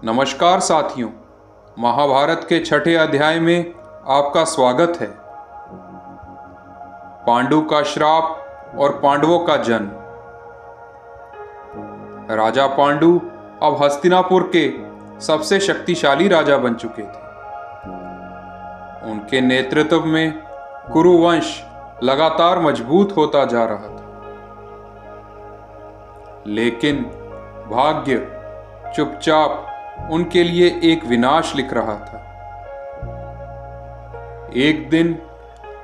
नमस्कार साथियों, महाभारत के छठे अध्याय में आपका स्वागत है। पांडु का श्राप और पांडवों का जन्म। राजा पांडु अब हस्तिनापुर के सबसे शक्तिशाली राजा बन चुके थे। उनके नेतृत्व में कुरु वंश लगातार मजबूत होता जा रहा था, लेकिन भाग्य चुपचाप उनके लिए एक विनाश लिख रहा था। एक दिन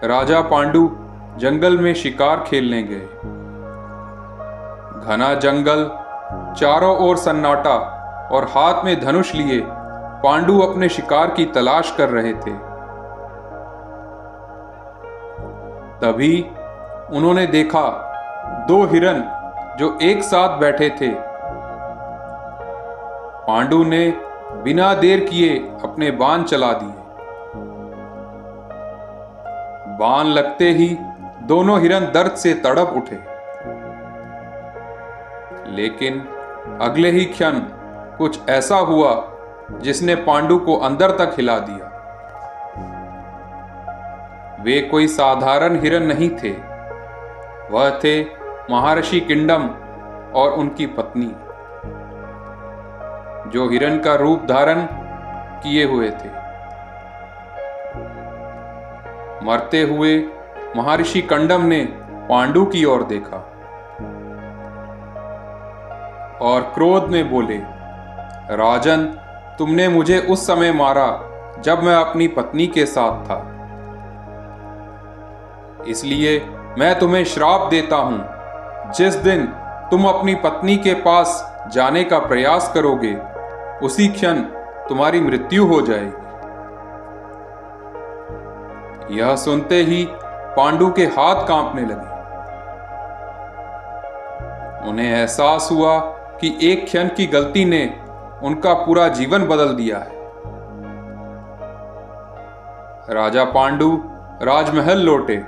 राजा पांडु जंगल में शिकार खेलने गए। घना जंगल, चारों ओर सन्नाटा और हाथ में धनुष लिए पांडु अपने शिकार की तलाश कर रहे थे। तभी उन्होंने देखा दो हिरन जो एक साथ बैठे थे। पांडु ने बिना देर किए अपने बाण चला दिए। बाण लगते ही दोनों हिरन दर्द से तड़प उठे, लेकिन अगले ही क्षण कुछ ऐसा हुआ जिसने पांडु को अंदर तक हिला दिया। वे कोई साधारण हिरन नहीं थे, वह थे महर्षि किंडम और उनकी पत्नी, जो हिरन का रूप धारण किए हुए थे। मरते हुए महर्षि कंडम ने पांडु की ओर देखा और क्रोध में बोले, राजन, तुमने मुझे उस समय मारा जब मैं अपनी पत्नी के साथ था, इसलिए मैं तुम्हें श्राप देता हूं। जिस दिन तुम अपनी पत्नी के पास जाने का प्रयास करोगे, उसी क्षण तुम्हारी मृत्यु हो जाएगी। यह सुनते ही पांडु के हाथ कांपने लगे। उन्हें एहसास हुआ कि एक क्षण की गलती ने उनका पूरा जीवन बदल दिया है। राजा पांडु राजमहल लौटे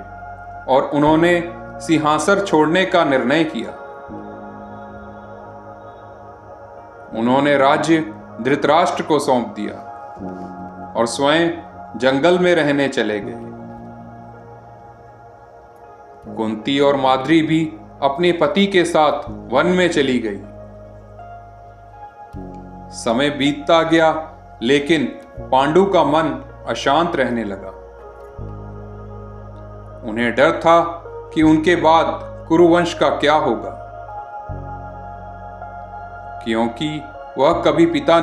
और उन्होंने सिंहासन छोड़ने का निर्णय किया। उन्होंने राज्य धृतराष्ट्र को सौंप दिया और स्वयं जंगल में रहने चले गए। कुंती और माद्री भी अपने पति के साथ वन में चली गई। समय बीतता गया, लेकिन पांडु का मन अशांत रहने लगा। उन्हें डर था कि उनके बाद कुरुवंश का क्या होगा, क्योंकि वह कभी पिता